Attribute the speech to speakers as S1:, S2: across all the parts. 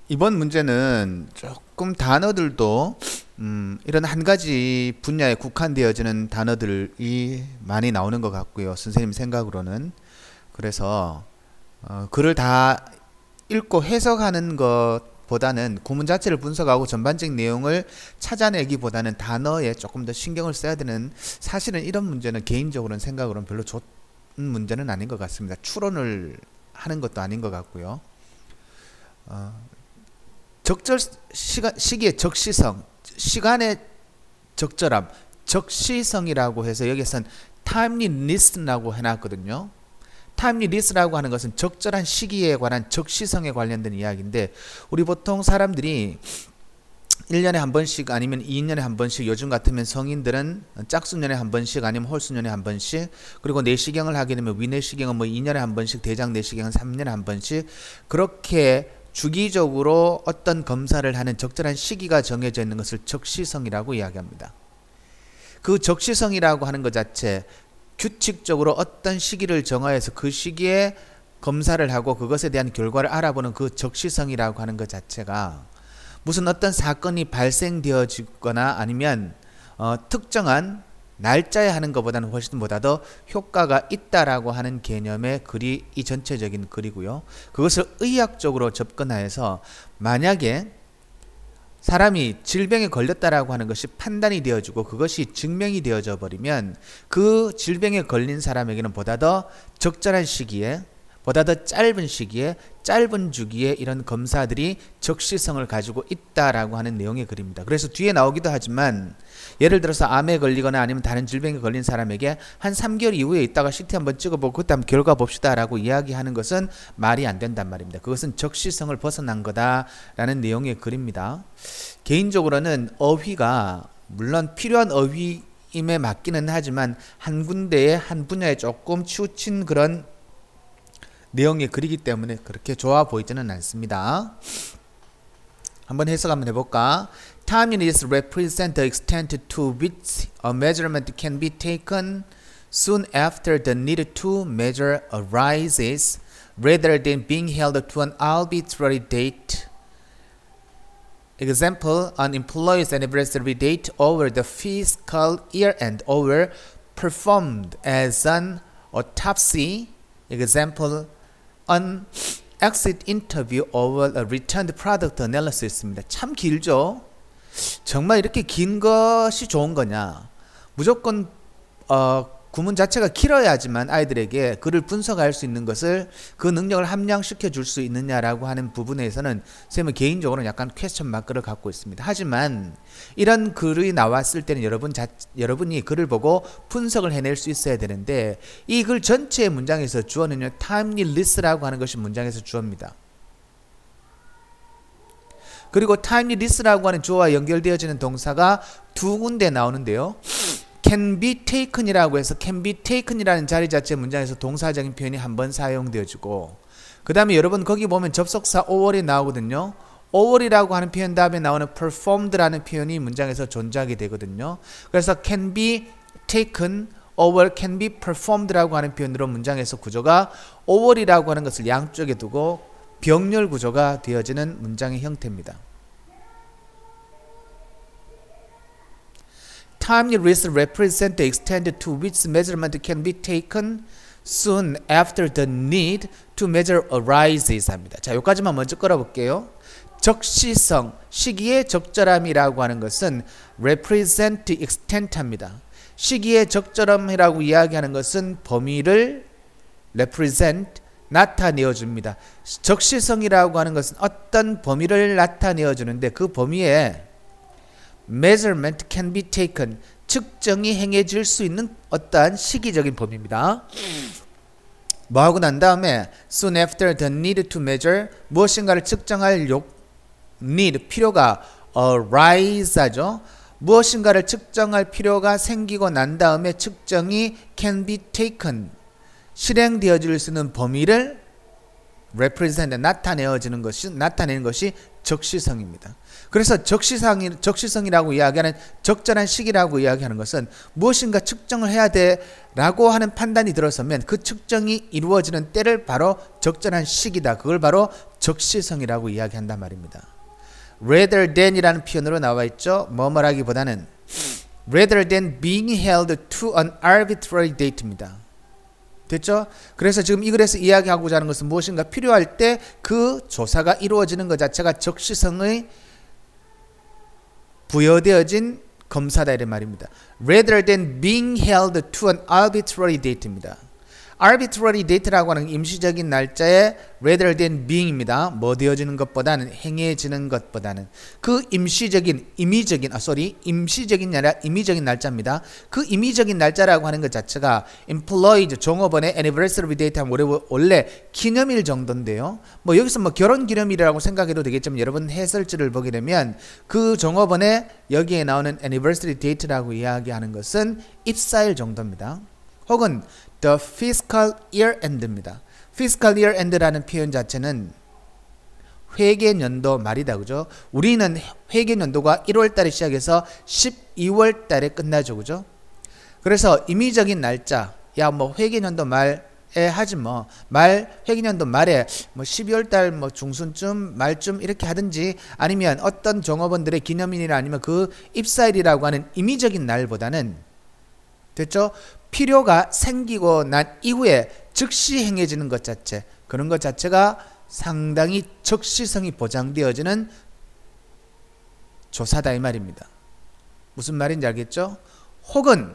S1: 이번 문제는 조금 단어들도 이런 한 가지 분야에 국한되어지는 단어들이 많이 나오는 것 같고요. 선생님 생각으로는. 그래서 글을 다 읽고 해석하는 것보다는 구문 자체를 분석하고 전반적인 내용을 찾아내기보다는 단어에 조금 더 신경을 써야 되는, 사실은 이런 문제는 개인적으로는 생각으로는 별로 좋은 문제는 아닌 것 같습니다. 추론을 하는 것도 아닌 것 같고요. 시기의 적시성, 시간의 적절함, 적시성이라고 해서 여기선 timeliness라고 해놨거든요. timeliness라고 하는 것은 적절한 시기에 관한 적시성에 관련된 이야기인데, 우리 보통 사람들이 1년에 한 번씩 아니면 2년에 한 번씩, 요즘 같으면 성인들은 짝수년에 한 번씩 아니면 홀수년에 한 번씩, 그리고 내시경을 하게 되면 위내시경은 뭐 2년에 한 번씩, 대장 내시경은 3년에 한 번씩, 그렇게 주기적으로 어떤 검사를 하는 적절한 시기가 정해져 있는 것을 적시성이라고 이야기합니다. 그 적시성이라고 하는 것 자체, 규칙적으로 어떤 시기를 정하여서 그 시기에 검사를 하고 그것에 대한 결과를 알아보는 그 적시성이라고 하는 것 자체가 무슨 어떤 사건이 발생되어지거나 아니면 특정한 날짜에 하는 것보다는 훨씬 보다 더 효과가 있다라고 하는 개념의 글이 이 전체적인 글이고요. 그것을 의학적으로 접근하여서 만약에 사람이 질병에 걸렸다라고 하는 것이 판단이 되어지고 그것이 증명이 되어져 버리면 그 질병에 걸린 사람에게는 보다 더 적절한 시기에, 보다 더 짧은 시기에, 짧은 주기에 이런 검사들이 적시성을 가지고 있다라고 하는 내용의 글입니다. 그래서 뒤에 나오기도 하지만, 예를 들어서 암에 걸리거나 아니면 다른 질병에 걸린 사람에게 한 3개월 이후에 있다가 CT 한번 찍어보고 그때 한번 결과 봅시다 라고 이야기하는 것은 말이 안 된단 말입니다. 그것은 적시성을 벗어난 거다라는 내용의 글입니다. 개인적으로는 어휘가 물론 필요한 어휘임에 맞기는 하지만 한 군데에 한 분야에 조금 치우친 그런 내용의 글이기 때문에 그렇게 좋아 보이지는 않습니다. 한번 해석 한번 해볼까? Timeliness represents the extent to which a measurement can be taken soon after the need to measure arises, rather than being held to an arbitrary date. Example, an employee's anniversary date over the fiscal year end, or performed as an autopsy. Example, an exit interview over a returned product analysis입니다. 참 길죠? 정말 이렇게 긴 것이 좋은 거냐? 무조건 구문 자체가 길어야지만 아이들에게 글을 분석할 수 있는 것을, 그 능력을 함양시켜 줄 수 있느냐라고 하는 부분에서는 선생님은 개인적으로는 약간 퀘스천 마크를 갖고 있습니다. 하지만 이런 글이 나왔을 때는 여러분이 글을 보고 분석을 해낼 수 있어야 되는데, 이 글 전체의 문장에서 주어는요, timeliness라고 하는 것이 문장에서 주어입니다. 그리고 timeliness라고 하는 주어와 연결되어지는 동사가 두 군데 나오는데요. can be taken이라고 해서 can be taken이라는 자리 자체 문장에서 동사적인 표현이 한 번 사용되어지고, 그 다음에 여러분 거기 보면 접속사 over이 나오거든요. over이라고 하는 표현 다음에 나오는 performed라는 표현이 문장에서 존재하게 되거든요. 그래서 can be taken over can be performed라고 하는 표현으로 문장에서 구조가 over이라고 하는 것을 양쪽에 두고 병렬 구조가 되어지는 문장의 형태입니다. Timeliness represents the extent to which measurement can be taken soon after the need to measure arises 합니다. 자, 여기까지만 먼저 끌어볼게요. 적시성, 시기의 적절함이라고 하는 것은 represent extent 합니다. 시기의 적절함이라고 이야기하는 것은 범위를 represent, 나타내어 줍니다. 적시성이라고 하는 것은 어떤 범위를 나타내어 주는데, 그 범위에 measurement can be taken, 측정이 행해질 수 있는 어떠한 시기적인 범위입니다. 뭐하고 난 다음에 soon after the need to measure, 무엇인가를 측정할 need, 필요가 arise 하죠. 무엇인가를 측정할 필요가 생기고 난 다음에 측정이 can be taken, 실행되어질 수 있는 범위를 represent, 나타내는 것이 적시성입니다. 그래서 적시성이라고 이야기하는 적절한 시기라고 이야기하는 것은 무엇인가 측정을 해야 돼라고 하는 판단이 들어서면 그 측정이 이루어지는 때를 바로 적절한 시기다. 그걸 바로 적시성이라고 이야기한단 말입니다. rather than이라는 표현으로 나와 있죠. 뭐뭐라기보다는 rather than being held to an arbitrary date입니다. 됐죠? 그래서 지금 이 글에서 이야기하고자 하는 것은 무엇인가 필요할 때 그 조사가 이루어지는 것 자체가 적시성의 부여되어진 검사다 이런 말입니다. rather than being held to an arbitrary date입니다. arbitrary date라고 하는 임시적인 날짜에 rather than being입니다. 뭐 되어지는 것보다는 행해지는 것보다는 그 임시적인 날짜입니다. 그 임의적인 날짜라고 하는 것 자체가 employed 종업원의 anniversary date 하면 원래 기념일 정도인데요. 뭐 여기서 뭐 결혼 기념일이라고 생각해도 되겠지만 여러분 해설지를 보게 되면 그 종업원의 여기에 나오는 anniversary date라고 이야기하는 것은 입사일 정도입니다. 혹은 the fiscal year end입니다. fiscal year end라는 표현 자체는 회계년도 말이다. 그죠? 우리는 회계년도가 1월 달에 시작해서 12월 달에 끝나죠. 그죠? 그래서 임의적인 날짜, 야, 뭐 회계년도 말에 하지 뭐, 회계년도 말에 뭐 12월 달 뭐 중순쯤, 말쯤 이렇게 하든지 아니면 어떤 종업원들의 기념일이나 아니면 그 입사일이라고 하는 임의적인 날보다는 됐죠? 필요가 생기고 난 이후에 즉시 행해지는 것 자체, 그런 것 자체가 상당히 적시성이 보장되어지는 조사다 이 말입니다. 무슨 말인지 알겠죠? 혹은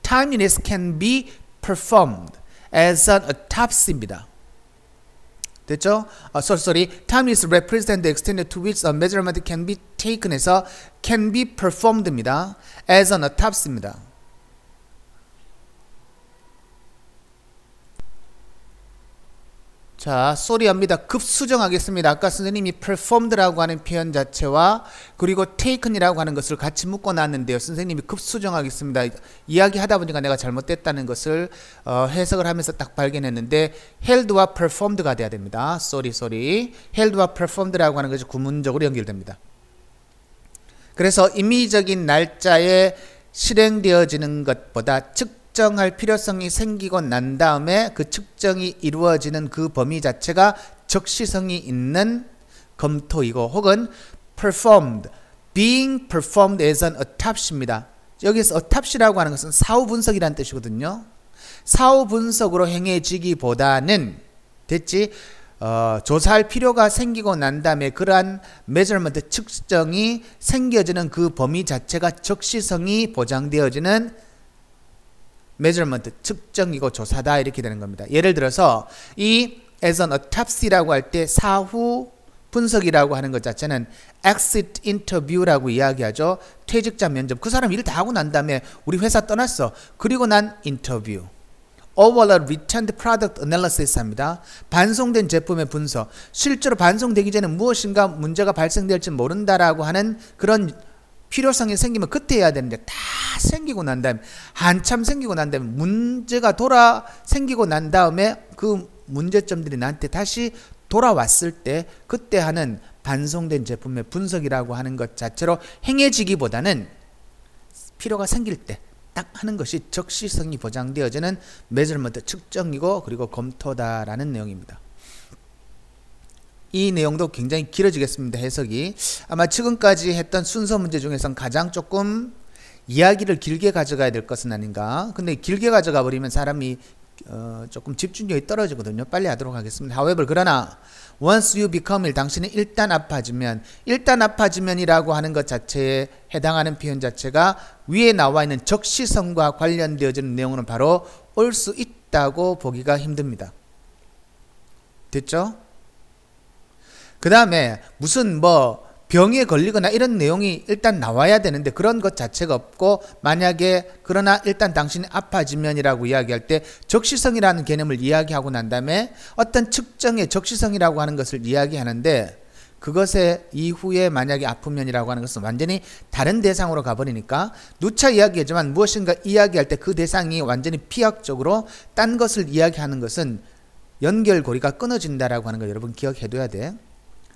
S1: timeliness can be performed as an autopsy입니다. 됐죠? timeliness represents the extent to which a measurement can be taken 해서 can be performed입니다. as an autopsy입니다. 자, 쏘리합니다. 급수정하겠습니다. 아까 선생님이 performed라고 하는 표현 자체와 그리고 taken이라고 하는 것을 같이 묶어 놨는데요. 선생님이 급수정하겠습니다. 이야기하다 보니까 내가 잘못됐다는 것을 해석을 하면서 딱 발견했는데 held와 performed가 돼야 됩니다. 쏘리. held와 performed라고 하는 것이 구문적으로 연결됩니다. 그래서 임의적인 날짜에 실행되어지는 것보다 측정할 필요성이 생기고 난 다음에 그 측정이 이루어지는 그 범위 자체가 적시성이 있는 검토이고 혹은 being performed as an autopsy입니다. 여기서 autopsy라고 하는 것은 사후 분석이라는 뜻이거든요. 사후 분석으로 행해지기보다는 됐지? 조사할 필요가 생기고 난 다음에 그러한 measurement 측정이 생겨지는 그 범위 자체가 적시성이 보장되어지는 measurement 측정이고 조사다 이렇게 되는 겁니다. 예를 들어서 이 as an autopsy라고 할 때 사후 분석이라고 하는 것 자체는 exit interview라고 이야기하죠. 퇴직자 면접. 그 사람 일 다 하고 난 다음에 우리 회사 떠났어. 그리고 난 인터뷰. Overall returned product analysis 합니다. 반송된 제품의 분석. 실제로 반송되기 전에 무엇인가 문제가 발생될지 모른다라고 하는 그런 필요성이 생기면 그때 해야 되는데 다 생기고 난 다음에 한참 생기고 난 다음에 문제가 생기고 난 다음에 그 문제점들이 나한테 다시 돌아왔을 때 그때 하는 반송된 제품의 분석이라고 하는 것 자체로 행해지기보다는 필요가 생길 때 딱 하는 것이 적시성이 보장되어지는 measurement 측정이고 그리고 검토다라는 내용입니다. 이 내용도 굉장히 길어지겠습니다. 해석이. 아마 지금까지 했던 순서 문제 중에선 가장 조금 이야기를 길게 가져가야 될 것은 아닌가. 근데 길게 가져가 버리면 사람이 조금 집중력이 떨어지거든요. 빨리 하도록 하겠습니다. However, 그러나 once you become ill, 당신이 일단 아파지면이라고 하는 것 자체에 해당하는 표현 자체가 위에 나와 있는 적시성과 관련되어지는 내용은 바로 올 수 있다고 보기가 힘듭니다. 됐죠? 그 다음에 무슨 병에 걸리거나 이런 내용이 일단 나와야 되는데 그런 것 자체가 없고 만약에 그러나 일단 당신이 아파지면이라고 이야기할 때 적시성이라는 개념을 이야기하고 난 다음에 어떤 측정의 적시성이라고 하는 것을 이야기하는데 그것의 이후에 만약에 아프면이라고 하는 것은 완전히 다른 대상으로 가버리니까 누차 이야기하지만 무엇인가 이야기할 때 그 대상이 완전히 피약적으로 딴 것을 이야기하는 것은 연결고리가 끊어진다라고 하는 걸 여러분 기억해둬야 돼.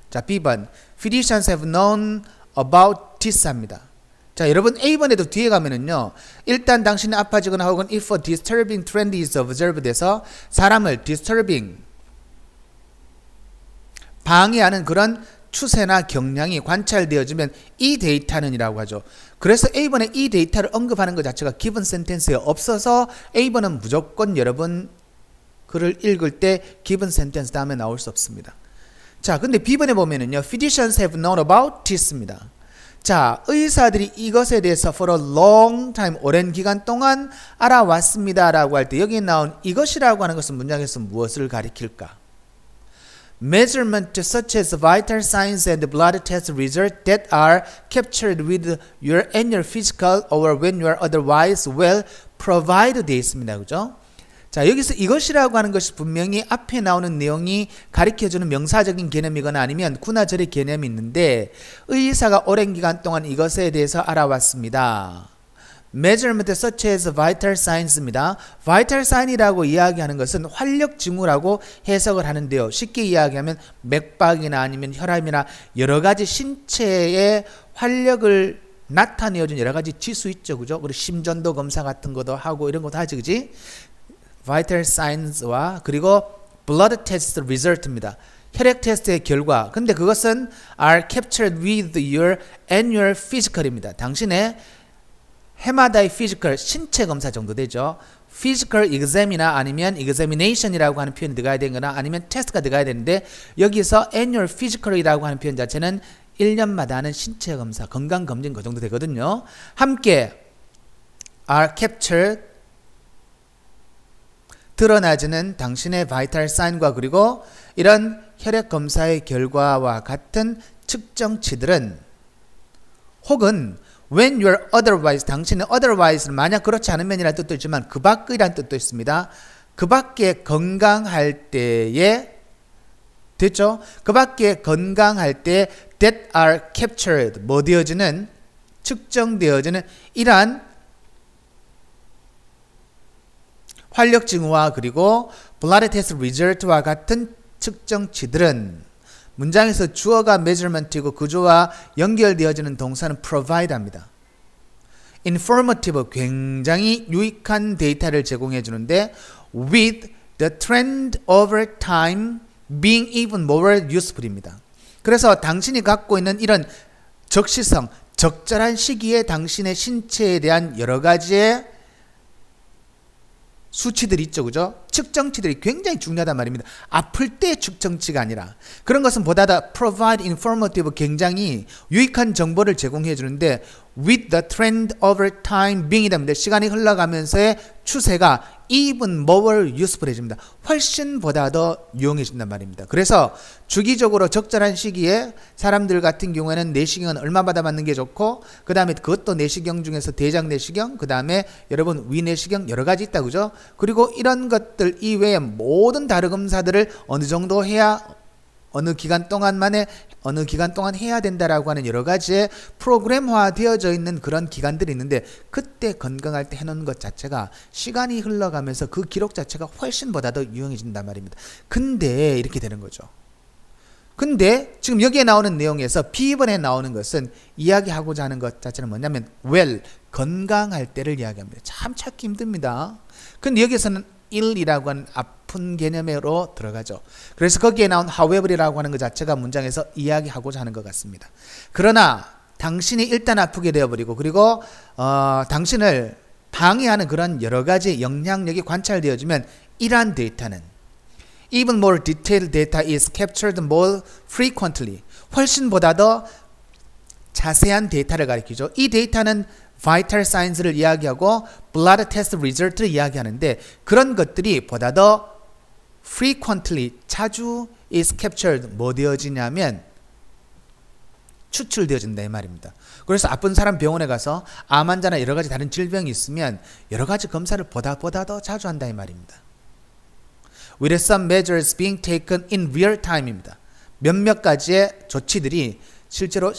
S1: 자, B번. Physicians have known about this 합니다. 자, 여러분 A번에도 뒤에 가면은요. 일단 당신이 아파지거나 혹은 if a disturbing trend is observed 해서 사람을 disturbing 방해하는 그런 추세나 경향이 관찰되어지면 이 데이터는 이라고 하죠. 그래서 A번에 이 데이터를 언급하는 것 자체가 given sentence에 없어서 A번은 무조건 여러분 글을 읽을 때 given sentence 다음에 나올 수 없습니다. 자, 근데 B번에 보면은요. Physicians have known about this입니다. 자, 의사들이 이것에 대해서 for a long time, 오랜 기간 동안 알아왔습니다 라고 할 때 여기에 나온 이것이라고 하는 것은 문장에서 무엇을 가리킬까? Measurement such as vital signs and blood test results that are captured with your annual physical or when you are otherwise well provided 되어 있습니다. 그죠? 자, 여기서 이것이라고 하는 것이 분명히 앞에 나오는 내용이 가리켜주는 명사적인 개념이거나 아니면 군화절의 개념이 있는데 의사가 오랜 기간 동안 이것에 대해서 알아왔습니다. Measurement such as vital signs입니다. vital sign이라고 이야기하는 것은 활력 징후라고 해석을 하는데요. 쉽게 이야기하면 맥박이나 아니면 혈압이나 여러 가지 신체의 활력을 나타내어준 여러 가지 지수 있죠. 그죠? 그리고 심전도 검사 같은 것도 하고 이런 것도 하지. 그지? vital signs와 그리고 blood test result입니다. 혈액 테스트의 결과. 근데 그것은 are captured with your annual physical입니다. 당신의 해마다의 physical, 신체 검사 정도 되죠. physical exam이나 아니면 examination이라고 하는 표현이 들어가야 되거나 아니면 테스트가 들어가야 되는데 여기서 annual physical이라고 하는 표현 자체는 1년마다 하는 신체 검사, 건강 검진 그 정도 되거든요. 함께 are captured 드러나지는 당신의 바이탈 사인과 그리고 이런 혈액 검사의 결과와 같은 측정치들은 혹은 when you're otherwise 당신은 otherwise는 만약 그렇지 않으면이라는 뜻도 있지만 그 밖이라는 뜻도 있습니다. 그 밖에 건강할 때에 됐죠? 그 밖에 건강할 때 that are captured 뭐 되어지는 측정되어지는 이러한 활력 징후와 그리고 blood test result와 같은 측정치들은 문장에서 주어가 measurement이고 그조와 연결되어지는 동사는 provide 합니다. informative 굉장히 유익한 데이터를 제공해 주는데 with the trend over time being even more useful입니다. 그래서 당신이 갖고 있는 이런 적시성, 적절한 시기에 당신의 신체에 대한 여러 가지의 수치들이 있죠. 그죠? 측정치들이 굉장히 중요하단 말입니다. 아플 때 측정치가 아니라 그런 것은 보다 더 provide informative 굉장히 유익한 정보를 제공해 주는데 with the trend over time being이 됩니다. 시간이 흘러가면서의 추세가 even more useful 해집니다. 훨씬보다 더 유용해진단 말입니다. 그래서 주기적으로 적절한 시기에 사람들 같은 경우에는 내시경은 얼마마다 맞는 게 좋고 그 다음에 그것도 내시경 중에서 대장 내시경 그 다음에 여러분 위내시경 여러 가지 있다 그죠? 그리고 이런 것들 이외에 모든 다른 검사들을 어느 정도 해야 어느 기간 동안 해야 된다라고 하는 여러 가지의 프로그램화 되어져 있는 그런 기간들이 있는데 그때 건강할 때 해놓은 것 자체가 시간이 흘러가면서 그 기록 자체가 훨씬보다 더 유용해진단 말입니다. 근데 이렇게 되는 거죠. 근데 지금 여기에 나오는 내용에서 B번에 나오는 것은 이야기하고자 하는 것 자체는 뭐냐면 well, 건강할 때를 이야기합니다. 참 찾기 힘듭니다. 근데 여기서는 ill이라고 하는 아픈 개념으로 들어가죠. 그래서 거기에 나온 however이라고 하는 것 자체가 문장에서 이야기하고자 하는 것 같습니다. 그러나 당신이 일단 아프게 되어버리고 그리고 당신을 방해하는 그런 여러 가지 영향력이 관찰되어지면 이러한 데이터는 even more detailed data is captured more frequently 훨씬보다 더 자세한 데이터를 가리키죠. 이 데이터는 vital signs를 이야기하고 blood test result를 이야기하는데 그런 것들이 보다 더 frequently 자주 is captured 뭐 되어지냐면 추출되어진다 이 말입니다. 그래서 아픈 사람 병원에 가서 암 환자나 여러 가지 다른 질병이 있으면 여러 가지 검사를 보다 더 자주 한다 이 말입니다. With some measures being taken in real time입니다. 몇몇 가지의 조치들이 실제로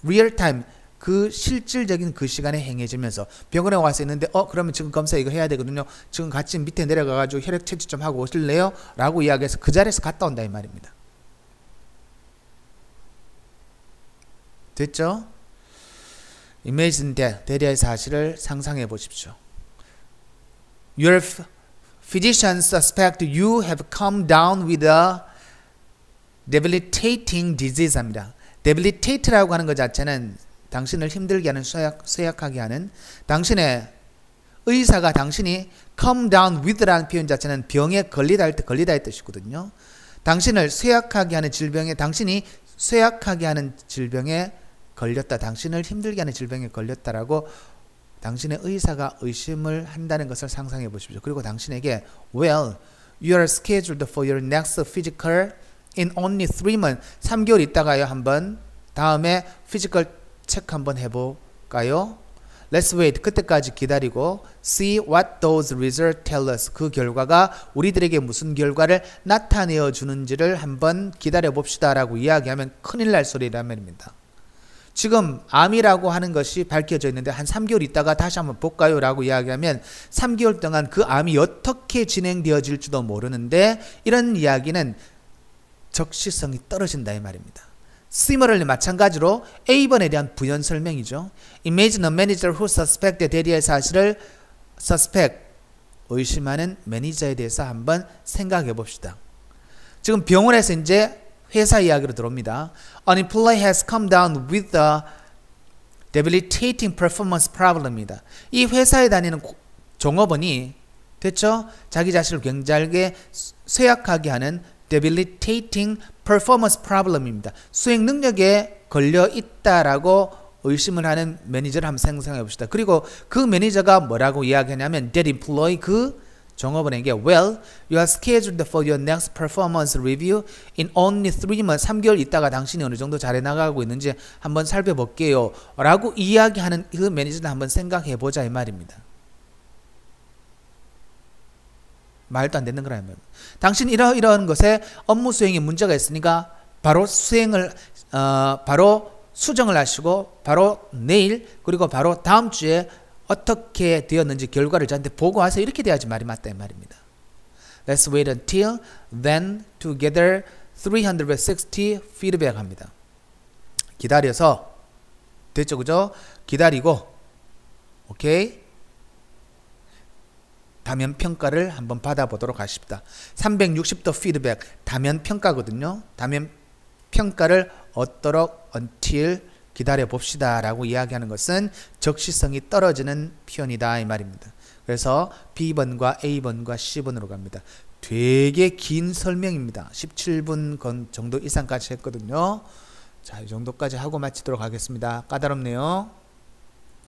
S1: real time 그 실질적인 그 시간에 행해지면서 병원에 와서 있는데 그러면 지금 검사 이거 해야 되거든요. 지금 같이 밑에 내려가가지고 혈액 채취 좀 하고 오실래요? 라고 이야기해서 그 자리에서 갔다 온다 이 말입니다. 됐죠? Imagine that. 대리의 사실을 상상해 보십시오. Your physicians suspect you have come down with a debilitating disease 합니다. debilitate라고 하는 것 자체는 당신을 힘들게 하는, 쇠약하게 하는, 당신의 의사가 당신이 come down with라는 표현 자체는 병에 걸리다 할 때 걸리다 의 뜻이거든요. 당신을 쇠약하게 하는 질병에, 당신이 쇠약하게 하는 질병에 걸렸다, 당신을 힘들게 하는 질병에 걸렸다라고 당신의 의사가 의심을 한다는 것을 상상해 보십시오. 그리고 당신에게 well, you are scheduled for your next physical in only 3 months. 3개월 있다가요 한번 다음에 피지컬 체크 한번 해볼까요? Let's wait. 그때까지 기다리고 see what those results tell us. 그 결과가 우리들에게 무슨 결과를 나타내어 주는지를 한번 기다려 봅시다 라고 이야기하면 큰일 날 소리란 말입니다. 지금 암이라고 하는 것이 밝혀져 있는데 한 3개월 있다가 다시 한번 볼까요? 라고 이야기하면 3개월 동안 그 암이 어떻게 진행되어질지도 모르는데 이런 이야기는 적시성이 떨어진다 이 말입니다. Similarly 마찬가지로 A번에 대한 부연 설명이죠. Imagine a manager who suspected 대리의 사실을 suspect 의심하는 매니저에 대해서 한번 생각해 봅시다. 지금 병원에서 이제 회사 이야기로 들어옵니다. An employee has come down with a debilitating performance problem입니다. 이 회사에 다니는 종업원이 됐죠? 자기 자신을 굉장히 쇠약하게 하는 debilitating performance problem입니다. 수행 능력에 걸려 있다라고 의심을 하는 매니저를 한번 상상해 봅시다. 그리고 그 매니저가 뭐라고 이야기하냐면 that employee 그 종업원에게 well, you are scheduled for your next performance review in only 3 months. 3개월 있다가 당신이 어느 정도 잘 해나가고 있는지 한번 살펴볼게요 라고 이야기하는 그 매니저를 한번 생각해 보자 이 말입니다. 말도 안 되는 거라면 당신 이러한 것에 업무 수행에 문제가 있으니까 바로 수행을 바로 수정을 하시고 바로 내일 그리고 바로 다음 주에 어떻게 되었는지 결과를 저한테 보고하세요. 이렇게 돼야지 말이 맞다 이 말입니다. Let's wait until then to gather 360 feedback 합니다. 기다려서 됐죠 그죠? 기다리고 오케이 다면 평가를 한번 받아보도록 하십니다. 360도 피드백 다면 평가거든요. 다면 평가를 얻도록 until 기다려 봅시다 라고 이야기하는 것은 적시성이 떨어지는 표현이다 이 말입니다. 그래서 B번과 A번과 C번으로 갑니다. 되게 긴 설명입니다. 17분 정도 이상까지 했거든요. 자, 이 정도까지 하고 마치도록 하겠습니다. 까다롭네요.